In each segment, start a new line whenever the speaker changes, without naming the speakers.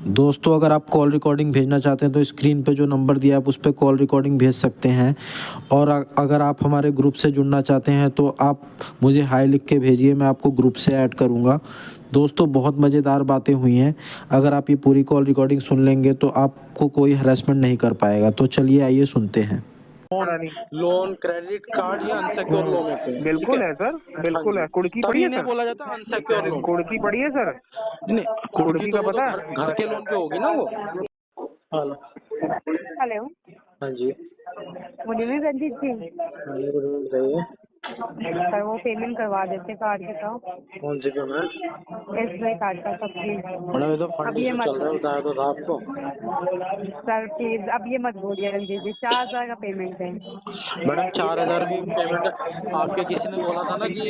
दोस्तों अगर आप कॉल रिकॉर्डिंग भेजना चाहते हैं तो स्क्रीन पे जो नंबर दिया है आप उस पर कॉल रिकॉर्डिंग भेज सकते हैं। और अगर आप हमारे ग्रुप से जुड़ना चाहते हैं तो आप मुझे हाय लिख के भेजिए, मैं आपको ग्रुप से ऐड करूँगा। दोस्तों बहुत मज़ेदार बातें हुई हैं। अगर आप ये पूरी कॉल रिकॉर्डिंग सुन लेंगे तो आपको कोई हरेसमेंट नहीं कर पाएगा। तो चलिए आइए सुनते हैं।
पड़ा नहीं।
लोन क्रेडिट कार्ड या अनसिक्योर लोन होते हैं, ठीक
बिल्कुल
है।
है सर,
हाँ
बिल्कुल
जी,
है। कुड़की
तब
पड़ी है
इन्हें
सर,
बोला जाता है अनसिक्योर लोन।
कुड़की पड़ी है सर,
नहीं, कुर्की
कुड़की
तो
का
वो तो
पता
घर
है।
घर के लोन पे होगी ना वो। हेलो।
हेलो।
हाँ जी।
गुड इवनिंग रंजीत जी।
हाँ जी, गुड इवनिंग, बताइए।
सर वो पेमेंट करवा देते कार्ड के तो
कौन सी पेमेंट?
एसबीआई कार्ड का सब प्लीज।
मैडम ये तो फंड
अब ये
इशू
मत
चल रहा है, बताया तो था आपको।
सर प्लीज अब ये मत बोलिए रंजीत जी, 4,000 का पेमेंट है।
मैडम 4,000 की पेमेंट आपके किसी ने बोला था ना कि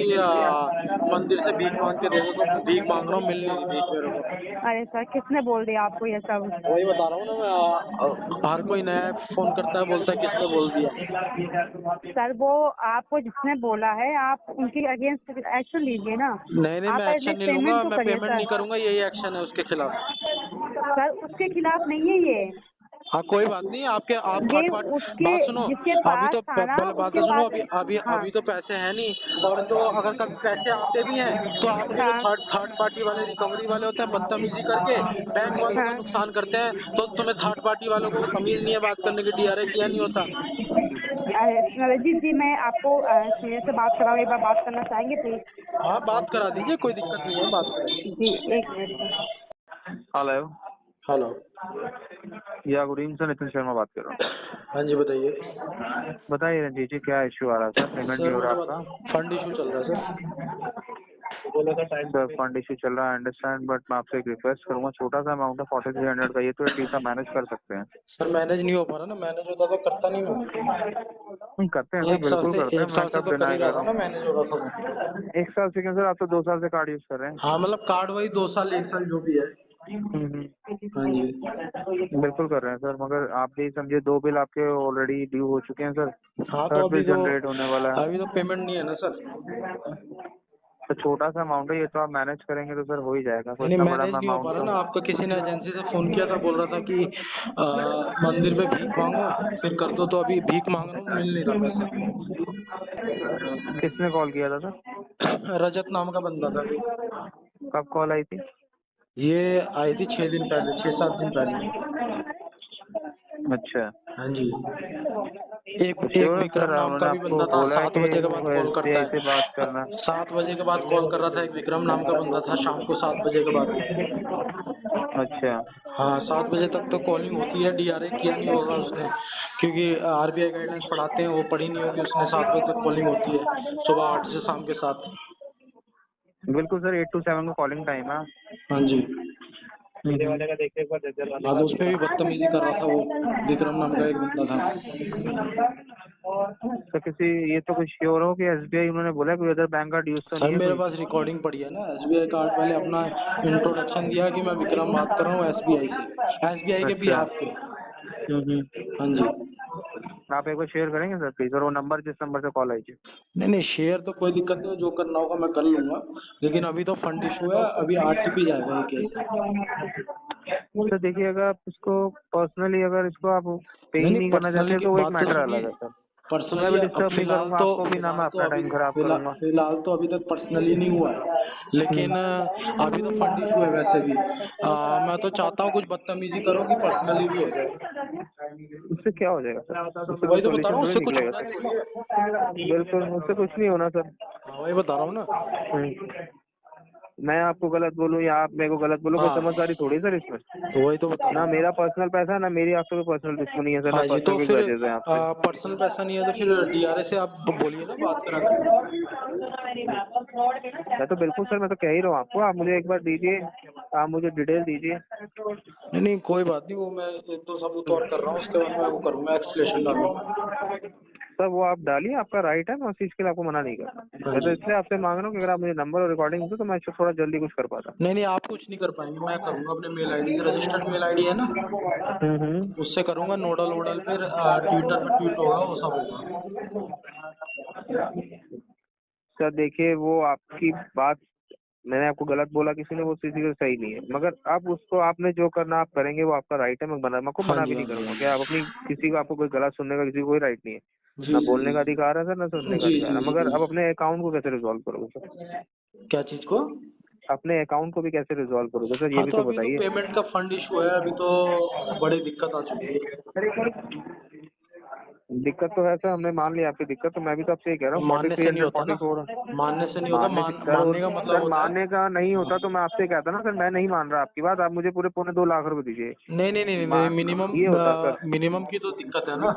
मंदिर से भीख मांग के दे दो, तो भीख मांग रहा हूँ, मिल नहीं रही भीख मेरे को।
अरे सर किसने बोल दिया आपको ये सब?
वही बता रहा हूँ ना मैं, हर कोई नया फोन करता है, बोलता है किसने बोल दिया।
सर वो आपको जिसने बोला है आप उनके अगेंस्ट एक्शन लीजिए ना।
नहीं नहीं, मैं
आप
एक्शन
एटलीस्ट
नहीं लूंगा,
पेमेंट तो
मैं
करिए
पेमेंट नहीं
सर।
करूंगा, यही एक्शन है उसके खिलाफ।
सर उसके खिलाफ नहीं है ये।
हाँ कोई बात नहीं, आपके आप
ये
थर्ड पार्टी।
उसके
बात सुनो,
जिसके
अभी
पास
तो
था ना
पहले बात तो
उसके
सुनो,
पास।
अभी अभी
हाँ
अभी तो पैसे हैं नहीं। और तो अगर कभी पैसे आते भी हैं तो आपके जो
हाँ
थर्ड पार्टी वाले रिकवरी वाले होते हैं, बदतमीजी करके बैंक वालों का
हाँ।
नुकसान करते हैं। तो तुम्हें थर्ड पार्टी वालों को तमीज नहीं है बात करने की, डीआरए किया नहीं होता।
अरे नवजीत जी मैं आपको सीनियर से बात कराऊँ, एक बार बात करना चाहेंगे प्लीज?
हाँ बात करा दीजिए, कोई दिक्कत नहीं है, बात कराइए।
जी एक मिनट सर।
हेलो।
हेलो।
या good evening sir, Nitin Sharma बात कर रहा
हाँ जी बताइए।
हूँ। बताइए रंजीत जी, क्या इशू आ रहा है सर? पेमेंट नहीं
सर
हो रहा
मेरे
आपका?
पास फंड इशू चल रहा है
सर फंड इशू चल रहा है, अंडरस्टैंड, बट मैं आपसे एक रिक्वेस्ट करूंगा, छोटा सा अमाउंट है 4300 का, ये तो एटलीस्ट आप मैनेज कर सकते हैं।
सर। मैनेज नहीं हो पा रहा ना, मैनेज होता तो करता नहीं मैं।
करते हैं सर, बिल्कुल करते हैं,
एक
मैं
साल से
कब
तो कर ही
डिनाई
रहा
कर
था
रहा
ना,
हूँ।
मैनेज हो रहा था वो।
एक साल से क्यों सर, आप तो 2 साल से कार्ड यूज कर रहे हैं।
हाँ मतलब कार्ड वही 2 साल 1 साल जो भी है। हाँ जी।
बिल्कुल कर रहे हैं सर, मगर आप भी समझिए 2 बिल आपके ऑलरेडी ड्यू हो चुके हैं सर।
हाँ तो
थर्ड बिल जनरेट होने वाला है।
अभी तो पेमेंट नहीं है ना सर।
तो छोटा सा अमाउंट है, ये तो आप मैनेज करेंगे तो सर हो ही जाएगा, कोई
नहीं
इतना बड़ा
मैनेज नहीं हो पा
अमाउंट
रहा
तो।
ना, आपका किसी ने एजेंसी से फोन किया था, बोल रहा था कि मंदिर पे भीख मांगो फिर कर दो, तो अभी भीख मांग रहा हूँ, मिल नहीं रहा पैसे।
किसने कॉल किया था सर?
रजत नाम का बंदा था कोई।
कब कॉल आई थी?
ये आई थी 6 दिन पहले, 6-7 दिन पहले।
अच्छा।
हाँ जी। एक
तो
एक
श्योर है
विक्रम
सर,
नाम
उन्होंने
का भी
आपको
बंदा था,
बोला है
7
कि
बजे के बाद
वो
कॉल करता
एसबीआई से बात
है।
करना?
7 बजे के बाद कॉल कर रहा था, एक विक्रम नाम का बंदा था, शाम को 7 बजे के बाद।
अच्छा।
हाँ 7 बजे तक तो कॉलिंग होती है, डीआरए किया नहीं होगा उसने, क्योंकि आरबीआई गाइडलाइंस पढ़ाते हैं, वो पढ़ी नहीं होगी उसने। 7 बजे तक कॉलिंग होती है, सुबह 8 से शाम के 7।
बिल्कुल सर, 8 to 7 का कॉलिंग टाइम है।
हाँ जी।
मेरे वाले का देखिए एक बार, जज्जर वाले
हाँ
का
तो उसपे भी बदतमीजी कर रहा था वो, विक्रम नाम का एक बंदा था।
तो किसी, ये तो कुछ श्योर हो कि एसबीआई उन्होंने बोला कोई अदर बैंक का ड्यूज तो
सर
नहीं है
मेरे
कोई?
पास रिकॉर्डिंग पड़ी है ना, एसबीआई कार्ड, पहले अपना इंट्रोडक्शन दिया कि मैं विक्रम बात कर रहा हूँ एसबीआई से, एसबीआई के
अच्छा।
बिहाफ पे। हाँ जी।
आप एक बार शेयर करेंगे सर प्लीज, और वो नंबर जिस नंबर से कॉल आई थी?
नहीं नहीं, शेयर तो कोई दिक्कत नहीं है, जो करना होगा मैं कर लूंगा, लेकिन अभी तो फंड इशू है, अभी आरटीपी जाएगा ये केस।
सर देखिए, अगर आप इसको पर्सनली, अगर इसको आप पे
नहीं
ही
नहीं,
नहीं करना चाहते
पर्सनली की
तो वो एक
बात तो
मैटर अलग
सुनिए।
है सर। तो मैं
पर्सनली
भी
अब
डिस्टर्ब नहीं करूंगा आपको भी, ना मैं अपना टाइम खराब करूंगा।
फिलहाल तो अभी तक पर्सनली नहीं हुआ है, लेकिन अभी तो फंड इशू है वैसे भी। मैं तो चाहता हूँ कुछ बदतमीजी करो कि पर्सनली भी हो जाए।
उससे क्या हो जाएगा सर? उससे कोई
वही तो बता रहा
सोल्यूशन
हूँ,
थोड़ी
उससे कुछ
निकलेगा
होना
सर।
चाहिए।
बिल्कुल, उससे कुछ नहीं होना सर।
हाँ वही बता रहा हूँ ना।
मैं आपको गलत बोलूं या आप मेरे को गलत बोलो, कोई
हाँ
समझदारी थोड़ी सर इसमें।
तो वही तो बता रहा
ना
हूँ।
मेरा पर्सनल पैसा, ना मेरी आपसे कोई पर्सनल दुश्मनी है सर, ना
हाँ जी,
पर्सनल
तो
कोई
फिर
ग्रजेस है आपसे।
पर्सनल पैसा नहीं है तो फिर डीआरए से आप बोलिए ना, बात करा के।
मैं तो बिल्कुल सर, मैं तो कह ही रहा हूँ आपको, आप मुझे एक बार दीजिए, आप मुझे डिटेल दीजिए।
नहीं नहीं कोई बात नहीं, वो मैं 1-2 सबूत और कर रहा हूँ, उसके बाद मैं वो करूँगा, एक्सप्लेनेशन डालूंगा।
सर वो आप डालिए, आपका राइट है, मैं उस चीज़ के लिए आपको मना नहीं कर रहा।
हाँ
मैं तो
जी।
इसलिए आपसे मांग रहा हूँ कि अगर आप मुझे नंबर और रिकॉर्डिंग दो तो मैं इसको थोड़ा जल्दी कुछ कर पाता।
नहीं नहीं, आप कुछ नहीं कर पाएंगे, मैं करूँगा अपने मेल आईडी से, रजिस्टर्ड मेल आईडी है ना,
हम्म।
उससे करूँगा। नोडल वोडल फिर ट्विटर पे ट्वीट होगा, वो सब होगा।
सर देखिए, वो आपकी बात मैंने आपको गलत बोला किसी ने, वो किसी को सही नहीं है, मगर आप उसको, आपने जो करना आप करेंगे वो आपका राइट है, मैं आपको
हाँ
मना
जी,
भी नहीं
हाँ जी,
करूंगा
हाँ
कि आप अपनी, किसी को, आपको कोई गलत सुनने का किसी को कोई राइट नहीं है,
जी,
ना
जी,
बोलने का
जी,
अधिकार है सर, ना सुनने का
जी,
अधिकार
जी,
है,
जी,
मगर
जी।
आप अपने अकाउंट को कैसे रिजॉल्व करोगे सर?
क्या चीज को?
अपने अकाउंट को भी कैसे रिजॉल्व करोगे सर, ये
हाँ,
भी
तो
तो
अभी तो
बताइए।
पेमेंट का फंड इशू है, अभी तो बड़ी दिक्कत आ चुकी है।
दिक्कत तो है सर, हमने मान लिया आपकी दिक्कत, तो मैं भी तो आपसे ये कह रहा हूँ,
मानने से नहीं होता ना,
4344।
मानने से नहीं होता,
सर
मानने का मतलब
सर
होता है।
मानने का नहीं होता तो मैं आपसे कहता ना सर, मैं नहीं मान रहा आपकी बात, आप मुझे पूरे 2.25 लाख दीजिए।
नहीं नहीं नहीं नहीं,
मान
मिनिमम,
ये होता सर।
मिनिमम की तो दिक्कत है ना।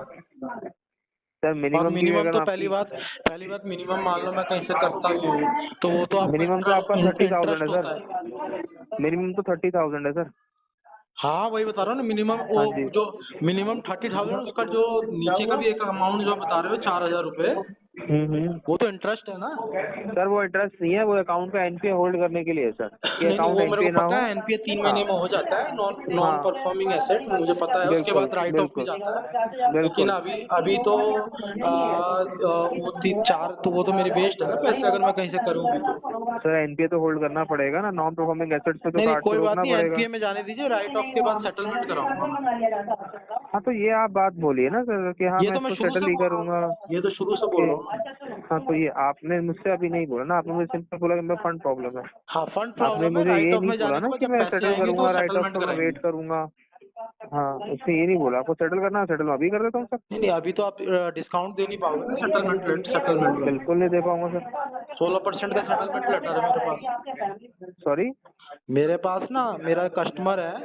सर
और
मिनिमम की भी
मिनिमम
अगर
तो
मैं
पहली
आपकी,
बात, मिनिमम मान लो मैं कहीं से करता भी हूँ तो वो तो आपका
मिनिमम तो आपका 30,000
इंटरेस्ट
है
होता
सर,
है।
मिनिमम तो 30,000 है सर।
हाँ वही बता रहा हूँ ना, मिनिमम वो
हाँ जी।
जो मिनिमम 30,000, उसका जो नीचे का भी एक अमाउंट जो बता रहे हो 4,000 रुपये,
हम्म।
वो तो इंटरेस्ट है ना।
सर वो इंटरेस्ट नहीं है, वो अकाउंट का एनपीए होल्ड करने के लिए है सर, कि
नहीं नहीं,
अकाउंट
वो मेरे को
एनपीए ना
पता
हो।
है, एनपीए 3 महीने में
हाँ
हो जाता है, नॉन नॉन
हाँ,
परफॉर्मिंग एसेट मुझे पता है, उसके
बिल्कुल
बाद राइट ऑफ भी
बिल्कुल
जाता है। लेकिन
बिल्कुल।
अभी अभी तो वो 4, तो वो तो मेरी वेस्ट है ना पैसे, अगर मैं कहीं से करूँ भी तो।
सर एनपीए तो होल्ड करना पड़ेगा ना, नॉन परफॉर्मिंग एसेट्स पे तो
नहीं नहीं,
कार्ड को
कोई बात
रोकना
नहीं,
पड़ेगा।
एनपीए में जाने दीजिए, राइट ऑफ के बाद सेटलमेंट कराऊंगा मैं।
हाँ तो ये आप बात बोलिए ना सर, कि हाँ
ये
मैं
तो मैं
इसको
शुरू से
सेटल ही
बोल रहा
करूंगा।
हूँ, ये तो शुरू से
कि
बोल रहा हूँ।
हाँ, तो ये आपने मुझसे अभी नहीं बोला ना, आपने मुझे सिंपल बोला कि मैं फंड प्रॉब्लम है।
हाँ, फंड
आपने
प्रॉब्लम है,
मुझे
राइट
ये
ऑफ
नहीं
में
बोला
जाने के
ना
बाद
कि
जब
मैं
पैसे
सेटल
आएंगे तो
करूंगा, राइट ऑफ
सेटलमेंट
का मैं
कराएंगे।
वेट करूंगा। हाँ उससे ये नहीं बोला, आपको सेटल करना है, सेटल मैं अभी कर देता हूँ सर।
नहीं नहीं, अभी तो आप डिस्काउंट दे नहीं पाओगे ना सेटलमेंट लेट, सेटलमेंट में
बिल्कुल नहीं दे पाऊंगा सर।
16% का सेटलमेंट लेटर है मेरे पास।
सॉरी।
मेरे पास ना, मेरा कस्टमर है,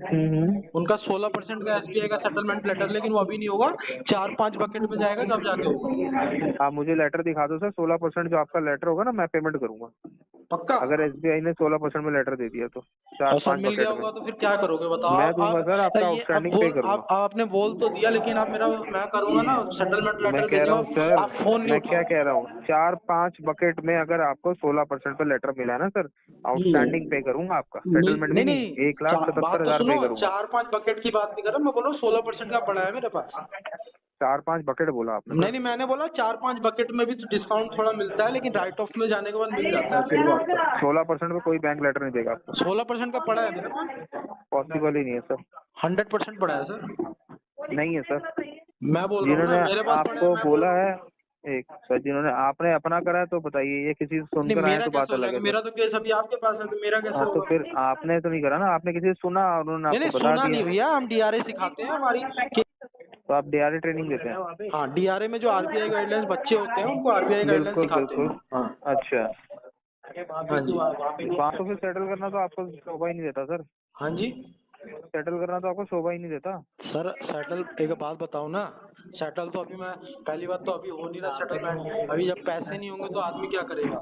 हम्म।
उनका 16% का एसबीआई का सेटलमेंट लेटर, लेकिन वो अभी नहीं होगा, 4-5 बकेट में जाएगा तब जाके होगा।
आप मुझे लेटर दिखा दो सर, 16% जो आपका लेटर होगा ना मैं पेमेंट करूंगा,
पक्का?
अगर एसबीआई ने 16% में लेटर दे दिया तो, चार
और सर
पांच
मिल गया
बकेट में।
होगा तो फिर क्या करोगे बताओ
मैं
आप?
दूंगा सर, आपका
ये अब
आउटस्टैंडिंग पे
बोल,
करूंगा।
आप आपने बोल तो दिया, लेकिन आप मेरा, मैं करूंगा ना सेटलमेंट
मैं
लेटर
कह रहा
भेजूंगा,
हूँ सर,
आप फोन नहीं
मैं क्या
उठाओगे।
कह रहा हूँ, 4-5 बकेट में अगर आपको 16% पे लेटर मिला है ना सर, आउटस्टैंडिंग पे करूंगा आपका, सेटलमेंट भी
नहीं
नहीं,
नहीं,
1,77,000 पे करूंगा।
4-5 बकेट की बात नहीं कर रहा मैं, बोल रहा हूँ 16% का पड़ा है मेरे पास।
4-5 बकेट बोला आपने
नहीं
सर।
नहीं, मैंने बोला 4-5 बकेट में भी तो डिस्काउंट थोड़ा मिलता है, लेकिन राइट ऑफ में जाने के बाद मिल जाता है फिर वो आपको।
16% पे कोई बैंक लेटर नहीं देगा आपको,
16% का पड़ा है मेरे पास,
पॉसिबल ही नहीं है सर।
100% पड़ा है सर।
नहीं है सर,
मैं बोल रहा हूँ ना,
जिन्होंने
मेरे पास पड़ा है,
आपको
मैं बोल
बोला
रहा हूँ।
है, एक सर जिन्होंने, आपने अपना करा है तो बताइए, ये किसी से
नहीं,
सुनकर आए
मेरा
तो बात
कैसे हो
अलग
जाएगा,
है सर।
मेरा तो केस अभी आपके पास है, तो मेरा कैसे
हाँ तो
होगा?
फिर आपने तो नहीं करा ना, आपने किसी से सुना और उन्होंने
नहीं
आपको
नहीं,
बता
सुना
दिया,
नहीं भैया, हम डीआरए सिखाते हैं हमारी।
तो आप डीआरए ट्रेनिंग देते हैं?
हाँ, डीआरए में जो आरबीआई गाइडलाइंस बच्चे होते हैं उनको आरबीआई गाइडलाइंस
बिल्कुल
सिखाते
बिल्कुल।
हैं। हाँ
अच्छा,
हाँ जी,
वहाँ तो फिर सेटल करना तो आपको शोभा ही नहीं देता सर,
हाँ जी।
सेटल करना तो आपको शोभा ही नहीं देता।
सर सेटल, एक बात बताऊँ ना, सेटल तो अभी मैं, पहली बात तो अभी हो नहीं रहा सेटलमेंट, अभी जब पैसे नहीं होंगे तो आदमी क्या करेगा?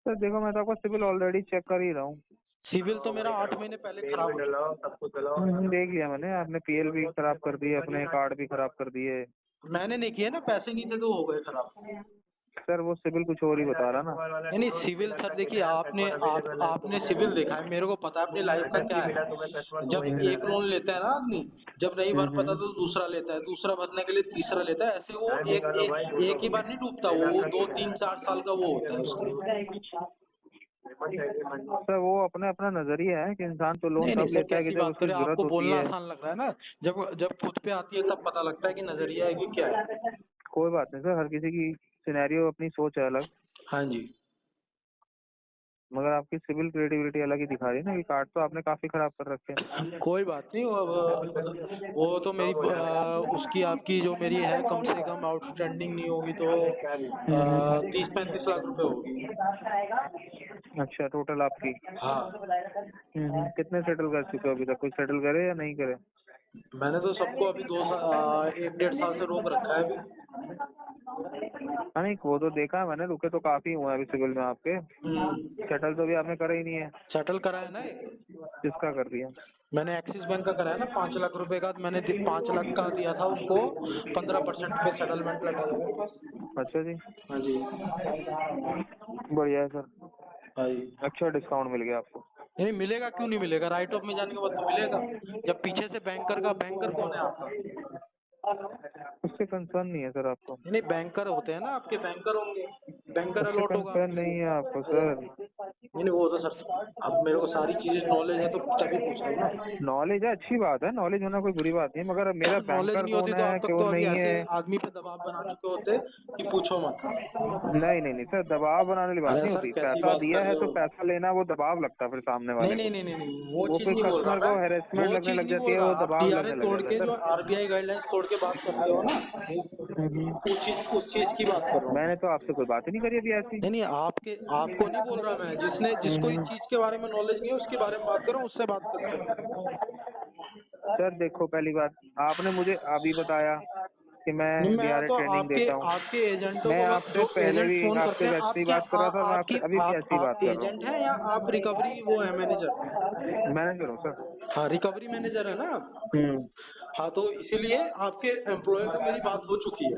सर देखो, मैं तो आपका सिविल ऑलरेडी चेक कर ही रहा हूँ।
सिविल तो मेरा 8 महीने पहले खराब हो गया।
देख लिया मैंने, आपने पीएल भी खराब कर दिए, अपने कार्ड भी खराब कर दिए।
मैंने नहीं किया ना, पैसे नहीं थे तो हो गए खराब।
सर वो सिविल कुछ और ही बता रहा ना।
नहीं नहीं, सिविल सर देखिए, आपने सिविल देखा है, मेरे को पता है अपनी लाइफ का क्या है। जब एक लोन लेता है ना आदमी, जब नहीं भर पाता तो दूसरा लेता है, दूसरा भरने के लिए तीसरा लेता है, ऐसे वो एक ही बार नहीं डूबता, वो 2-3-4 साल का वो होता है उसका।
सर वो अपना अपना नजरिया है कि इंसान तो लोन
नहीं नहीं
तब
सर,
लेता है कि
कैसी
जब
बात
उसकी
करें,
जरूरत
आपको
होती
बोलना
है।
आसान लग रहा है ना, जब जब खुद पे आती है तब पता लगता है कि नजरिया है कि क्या है।
कोई बात नहीं सर, हर किसी की सिनेरियो, अपनी सोच है अलग,
हाँ जी।
मगर आपकी सिविल क्रेडिबिलिटी अलग ही दिखा रही है ना, कि कार्ड तो आपने काफी खराब कर रखे हैं।
कोई बात नहीं, वो तो मेरी उसकी आपकी जो मेरी है, कम से कम आउटस्टैंडिंग नहीं होगी तो 30-35 लाख रुपए होगी।
अच्छा, टोटल आपकी।
हाँ,
कितने सेटल कर चुके हो अभी तक, कुछ सेटल करे या नहीं करे?
मैंने तो सबको अभी 1-1.5 साल से रोक रखा है अभी।
हाँ नहीं, वो तो देखा है मैंने, रुके तो काफी हुए हैं अभी सिविल में आपके, सेटल तो अभी आपने करा ही नहीं है।
सेटल करा है ना
किसका कर दिया?
मैंने, एक्सिस बैंक का कराया ना, 5 लाख रुपए का, मैंने 5 लाख का दिया था उनको, 15% पे सेटलमेंट लगा था मेरे पास।
अच्छा जी,
हाँ जी,
बढ़िया है सर,
हाँ जी।
अच्छा डिस्काउंट मिल गया आपको।
नहीं मिलेगा, क्यों नहीं मिलेगा, राइट ऑफ में जाने के बाद तो मिलेगा। जब पीछे से बैंकर कौन है आपका?
उससे कंसर्न नहीं है सर आपको।
नहीं, बैंकर होते हैं ना आपके, बैंकर होंगे, बैंकर
उससे
अलॉट होगा।
कंसर्न नहीं है आपको सर?
नहीं वो तो सर, अब मेरे को सारी चीजें नॉलेज है तो तभी पूछ रहा हूँ ना।
नॉलेज है, अच्छी बात है, नॉलेज होना कोई बुरी बात नहीं, मगर मेरा
नॉलेज
बैंकर
नहीं होती
कौन
तो
है
अब तक
क्यों
तो अभी
नहीं
ऐसे
है?
आदमी पे दबाव बना चुके होते कि पूछो मत।
नहीं नहीं नहीं सर, दबाव बनाने वाली बात
अरे
नहीं
सर
होती।
कैसी
पैसा
बात
दिया
कर
है
रहे
तो
हो?
पैसा लेना वो दबाव लगता है फिर सामने
नहीं
वाले
नहीं
को।
नहीं नहीं नहीं, वो
वो
चीज
फिर
नहीं बोल रहा
कस्टमर को
मैं।
हेरेसमेंट
वो
लगने
चीज
लग
नहीं
जाती
बोल
है,
रहा,
वो
आप
दबाव
डीआरए
लगने लग
तोड़
जाता
के
है
जो
सर।
आरबीआई गाइडलाइंस तोड़ के बात करते हो ना, उस चीज की बात कर रहा हूँ मैं।
मैंने तो आपसे कोई बात ही नहीं करी अभी ऐसी।
नहीं नहीं, आपको नहीं बोल रहा मैं, जिसको इस चीज के बारे में नॉलेज नहीं है उसके बारे में बात कर रहा हूँ, उससे बात करते हैं।
सर देखो, पहली बात आपने मुझे अभी बताया कि मैं
मैं
डीआरए
तो
ट्रेनिंग देता हूँ।
आपके एजेंटों
मैं
को बस,
आपसे
जो
पहले
एजेंट
भी
फोन करते
आपसे
हैं,
वैसे
आप
ही
क्या
बात कर रहा था, मैं
आपकी
आपसे अभी भी ऐसी ही बात
आप
कर रहा
एजेंट हैं या आप रिकवरी वो है मैनेजर?
हूँ। मैनेजर हूँ सर।
हाँ रिकवरी मैनेजर है ना आप?
हम्म।
हाँ तो इसीलिए आपके एम्प्लॉय से मेरी बात हो चुकी है।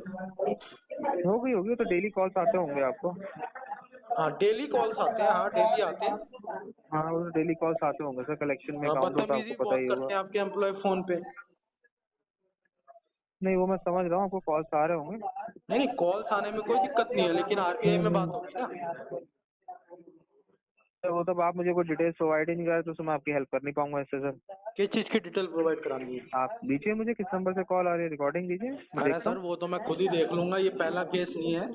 होगी होगी, तो डेली कॉल्स आते होंगे आपको।
हाँ डेली कॉल्स आते हैं, हाँ डेली आते हैं।
हाँ, वो डेली कॉल्स आते होंगे सर, कलेक्शन में
हाँ
अकाउंट हो तो
बदतमीजी
आपको पता
बहुत
ही होगा।
करते हैं आपके एम्प्लॉय फोन पे।
नहीं वो मैं समझ रहा हूँ, आपको कॉल्स आ रहे होंगे।
नहीं नहीं, कॉल्स आने में कोई दिक्कत नहीं है, लेकिन आरबीआई में बात होगी ना।
सर वो तब आप मुझे कोई डिटेल्स प्रोवाइड ही नहीं करा तो उसमें मैं आपकी हेल्प कर नहीं पाऊंगा इससे सर।
किस चीज की डिटेल प्रोवाइड करानी है?
आप दीजिए मुझे, किस नंबर से कॉल आ रही है, रिकॉर्डिंग दीजिए, मैं
अरे
देखता
सर
हूँ।
वो तो मैं खुद ही देख लूंगा, ये पहला केस नहीं है,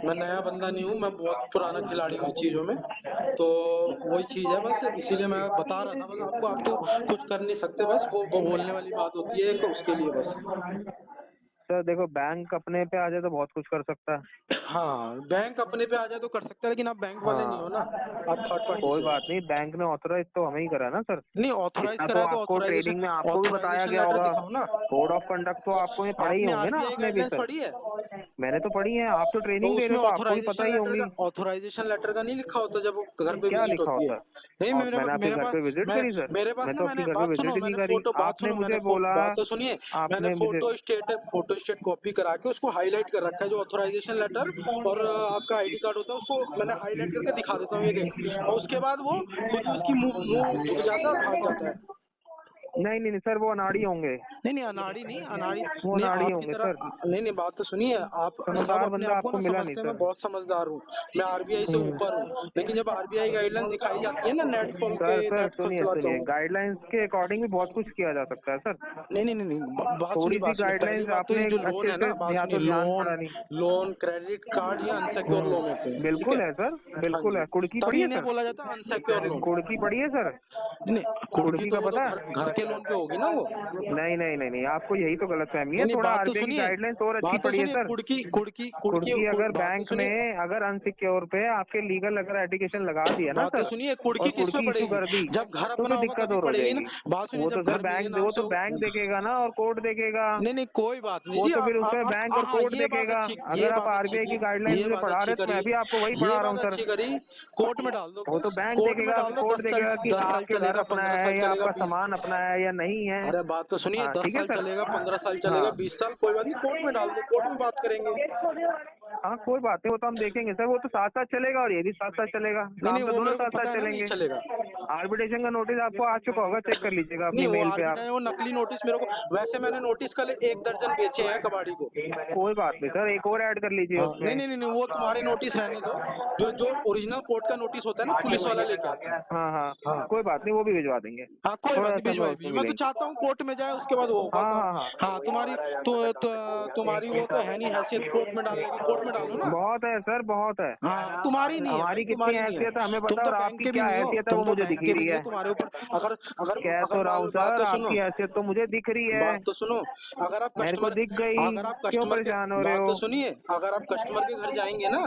मैं नया बंदा नहीं हूँ, मैं बहुत पुराना खिलाड़ी हूँ इस चीजों में। तो वही चीज है बस, इसीलिए मैं बता रहा था बस आपको, आप तो कुछ कर नहीं सकते, बस वो बोलने वाली बात होती है तो उसके लिए बस।
सर देखो, बैंक अपने पे आ जाए तो बहुत कुछ कर सकता है।
हाँ बैंक अपने पे आ जाए तो कर सकते हैं, लेकिन आप बैंक वाले नहीं हो ना,
हाँ,
आप थर्ड पार्टी
कोई
से हो।
बात नहीं, बैंक ने ऑथराइज तो हमें ही करा ना सर।
नहीं ऑथोराइज
इतना तो
कराया तो
आपको ट्रेनिंग में आपको भी बताया
ऑथोराइजेशन
गया
लेटर
होगा।
दिखाओ ना।
कोड ऑफ कंडक्ट तो आपको ये पढ़े ही
आपने
होंगे ना,
आरबीआई
आपने भी
गाइडलाइंस
सर।
पढ़ी है?
मैंने तो पढ़ी है, आप तो
तो
ट्रेनिंग दे रहे
उसमें
हो तो आपको भी पता ही होंगी।
ऑथोराइजेशन लेटर का नहीं लिखा होता जब वो घर पे
क्या
विजिट
लिखा
होती है?
होता है?
नहीं
और मैंने आपके
मेरे
घर
पास
पे विजिट करी सर?
मेरे पास
मैं
ना,
तो आपके
मैंने
घर पे
बात सुनो,
विजिट ही नहीं
मैंने
करी।
फोटो बात
आपने
सुनो,
मुझे बोला,
बात तो सुनिए। मैंने
आपने मुझे।
फोटो स्टेट कॉपी करा के उसको हाईलाइट कर रखा है, जो ऑथोराइजेशन लेटर और आपका आईडी कार्ड होता है उसको मैंने हाईलाइट करके दिखा देता हूँ, ये देख, और उसके बाद वो खुद ही उसकी मुंह झुक जाता है और भाग जाता है।
नहीं नहीं नहीं सर, वो अनाड़ी होंगे।
नहीं नहीं अनाड़ी नहीं, अनाड़ी
वो
नहीं
अनाड़ी
आपकी
होंगे
तरह।
सर।
नहीं नहीं बात तो सुनिए, आप सब
समझदार
अपने
बंदा
आप को
आपको
ना
मिला नहीं
समझते हैं मैं
सर।
बहुत समझदार हूँ, मैं आरबीआई से ऊपर हूँ, लेकिन जब आरबीआई गाइडलाइन दिखाई जाती है ना, नेट खोल के
सर सर
नेट खोल
सुनिए
चलाता
सुनिए,
हूँ।
गाइडलाइंस के अकॉर्डिंग भी बहुत कुछ किया जा सकता है सर।
नहीं नहीं नहीं नहीं,
थोड़ी सी
पहली
गाइडलाइंस
बात तो ये
आपने
जो लोन
अच्छे
है
से
ना, बात
या
सुनिए,
तो ध्यान पड़ा नहीं।
लोन क्रेडिट कार्ड ये अनसिक्योर लोन होते हैं, ठीक
बिल्कुल है सर,
हाँ
बिल्कुल
जी,
है। कुड़की पड़ी
तभी
है
इन्हें
सर?
बोला जाता है अनसिक्योर लोन।
कुड़की पड़ी है सर?
नहीं कुर्की
कुड़की
तो
का
वो तो
पता है?
घर के लोन पे होगी ना वो।
नहीं नहीं नहीं नहीं, आपको यही तो गलत फहमी है।
नहीं नहीं
थोड़ा
बात तो
आरबीआई की
सुनिए,
गाइडलाइंस और अच्छी
बात तो
पड़ी है
सुनिए,
सर। कुड़की अगर
बात तो
बैंक
सुनिए,
ने अगर अनसिक्योर पे आपके लीगल अगर एप्लीकेशन लगा दिया ना
बात तो
सर,
सुनिए,
और
कुड़की किस पे
कुड़की इशू
पड़ेगी?
कर दी,
जब घर
तो
अपना
फिर
होगा
दिक्कत
तभी
और हो
पड़ेगी ना।
जाएगी।
बात सुनिए,
वो तो
जब
सर
घर मेरे
बैंक,
नाम
वो
से
तो बैंक देखेगा ना और कोर्ट देखेगा।
नहीं नहीं कोई बात नहीं
वो
जी,
तो फिर उसमें बैंक और
हाँ
कोर्ट
ये बात
देखेगा।
अच्छी,
अगर आप आरबीआई की गाइडलाइंस मुझे पढ़ा रहे तो मैं भी आपको वही
ये
पढ़ा रहा
बात
हूँ सर।
अच्छी करी, कोर्ट में डाल दो
वो
केस,
तो बैंक
कोर्ट में
देखेगा,
डाल दो,
कोर्ट देखेगा कि
10 साल
आपके घर
चलेगा,
अपना
15
है
साल
या
चलेगा,
आपका
20।
सामान अपना है या नहीं है।
अरे बात तो सुनिए,
हाँ
10
ठीक है
साल
सर।
चलेगा, 15 साल चलेगा,
हाँ
20 साल, कोई बात नहीं, कोर्ट में डाल दो, कोर्ट में बात करेंगे।
हाँ कोई बात नहीं, वो तो हम देखेंगे सर। वो तो साथ साथ चलेगा और ये भी साथ साथ चलेगा,
नहीं
काम
नहीं
तो
वो
दोनों
मेरे को
साथ
पता
साथ
है ना, नहीं
चलेंगे।
चलेगा।
आर्बिट्रेशन का नोटिस आपको आ चुका होगा, चेक कर लीजिएगा
नहीं
अपनी
वो
मेल पे आप।
आर्बिट्रेशन, वो नकली नोटिस मेरे को, वैसे मैंने नोटिस कल 1 दर्जन बेचे हैं कबाड़ी को।
कोई बात नहीं सर, एक और ऐड कर लीजिए
हाँ
उसमें।
नहीं नहीं नहीं नहीं, वो तुम्हारे नोटिस रहने दो, जो जो ओरिजिनल कोर्ट का नोटिस होता है ना, पुलिस वाला लेके आता है।
हाँ हाँ
हाँ
कोई बात नहीं, वो भी भिजवा देंगे।
हाँ कोई
थोड़ा
बात नहीं,
सा
भिजवाई
उसमें
मैं तो
मिलेंगे।
चाहता हूँ कोर्ट में जाए, उसके बाद वो होगा
हाँ
काम।
हाँ हाँ
हाँ तुम्हारी वो तो है नहीं हैसियत कोर्ट में डालने की, कोर्ट में डालो ना।
बहुत है सर, बहुत है।
हाँ तुम्हारी नहीं है
हमारी
भाई,
कितनी
तुम्हारी नहीं
हैसियत है हमें
तुम
पता है,
तो
और
बैंक
आपकी
के भी
क्या
नहीं हो,
हैसियत है
तुम
वो
तो
मुझे
बैंक
दिख
के भी
रही
नहीं हो,
है।
तुम्हारे ऊपर अगर अगर
कह
अगर
तो रहा हूँ
बात
सर,
तो
आपकी
सुनो,
हैसियत तो मुझे दिख रही है।
बात तो सुनो, अगर आप
मेरे को
कस्टमर,
दिख गई,
अगर आप
क्यों
कस्टमर के,
परेशान हो रहे
बात
हो?
तो सुनिए, अगर आप कस्टमर के घर जाएंगे ना,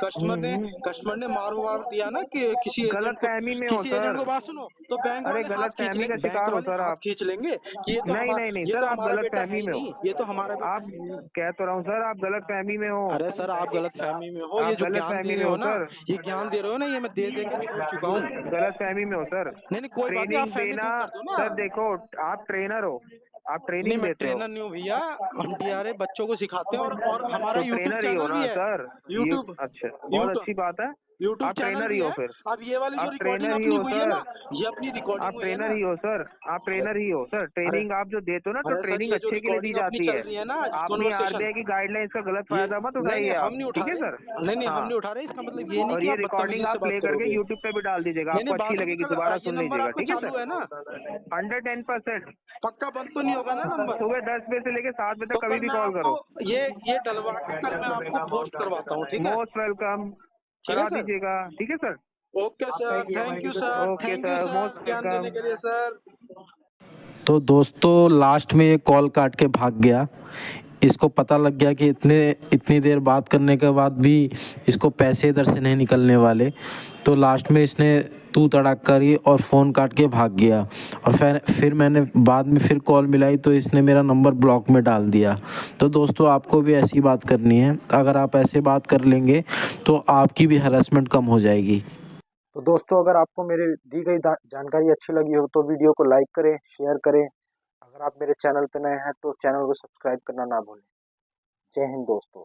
कस्टमर ने मार वार दिया ना कि
गलत फहमी में हो
किसी एजेंट
सर।
को, बात सुनो, तो बैंक
अरे
वाले हाथ
गलत
खींच
फहमी
लेंगे,
का
बैंक
शिकार हो
वाले
सर
हाथ
आप।
खींच लेंगे कि ये तो
नहीं नहीं नहीं सर, आप
हमारा
गलत
बेटा है
फहमी
ही
में हो।
नहीं, ये तो हमारा बेटा
आप,
है ही नहीं।
कह तो रहा हूँ सर, आप गलत फहमी में हो।
अरे सर आप गलत फहमी में हो, ये
आप
जो
गलत
ज्ञान दे
फहमी
रहे
में
हो
हो
ना,
सर।
ये ज्ञान दे रहे हो ना, ये मैं दे दे के थक चुका हूँ।
गलत फहमी में हो सर।
नहीं नहीं कोई बात नहीं, आप
ट्रेनिंग
फहमी
देना
दूर कर दो ना।
सर, देखो आप ट्रेनर हो, आप
नहीं
ट्रेनिंग
मैं
देते हो,
ट्रेनर नहीं हूँ भैया, हम डीआरए बच्चों को सिखाते हैं, और हमारा
तो
यूट्यूब
ट्रेनर ही हो
चैनल
ना
भी है।
सर। ये
यूट्यूब
अच्छा, बहुत अच्छी बात है।
यूट्यूब
आप
चैनल
ट्रेनर
भी
ही हो
है।
फिर।
अब ये वाली जो
आप
रिकॉर्डिंग
ट्रेनर ही
अपनी
हो
हुई है
सर।
ना, ये अपनी
आप
रिकॉर्डिंग हुई है
ट्रेनर
ना।
ही हो सर। आप ट्रेनर ही हो सर। ट्रेनिंग आप जो देते हो ना, तो
अरे सर,
ट्रेनिंग
ये जो
अच्छे के लिए दी
रिकॉर्डिंग अपनी
जाती
चल
है।
रही है ना
अपनी
कॉन्वर्सेशन,
आरबीआई की गाइडलाइंस का गलत
ये
फायदा मत
नहीं
उठाइए
नहीं,
आप,
हम नहीं उठा
ठीक है
रहे।
सर।
नहीं, हम
हाँ,
नहीं उठा रहे, इसका मतलब ये नहीं
और
कि
ये
आप
रिकॉर्डिंग
बदतमीजी से
आप
बात
ले करके
करोगे।
यूट्यूब पे भी डाल दीजिएगा,
नहीं
आपको
नहीं,
अच्छी
बात
लगेगी,
सुनो सर,
दोबारा
ये
सुन
नंबर
लीजिएगा,
आपका
ठीक है
चालू
सर।
है ना?
110%।
पक्का बंद तो नहीं होगा ना नंबर?
सुबह 10 बजे से लेके 7 बजे
तो
तक कभी
कल
भी
मैं
कॉल
आपको
करो।
ये डलवा के कल मैं आपको पोस्ट करवाता हूँ, ठीक है?
Most welcome.
ठीक है
करा
सर।
दीजिएगा, ठीक है sir.
Okay sir, thank you sir,
okay
thank you
sir,
sir,
most
ज्ञान देने
वेलकम।
के लिए सर।
तो दोस्तों लास्ट में ये कॉल काट के भाग गया। इसको पता लग गया कि इतनी देर बात करने के बाद भी इसको पैसे इधर से नहीं निकलने वाले। तो लास्ट में इसने तू तड़ाक करी और फ़ोन काट के भाग गया। और फिर मैंने बाद में फिर कॉल मिलाई तो इसने मेरा नंबर ब्लॉक में डाल दिया। तो दोस्तों आपको भी ऐसी बात करनी है। अगर आप ऐसे बात कर लेंगे तो आपकी भी हरासमेंट कम हो जाएगी।
तो दोस्तों अगर आपको मेरी दी गई जानकारी अच्छी लगी हो तो वीडियो को लाइक करें, शेयर करें। अगर आप मेरे चैनल पर नए हैं तो चैनल को सब्सक्राइब करना ना भूलें। जय हिंद दोस्तों।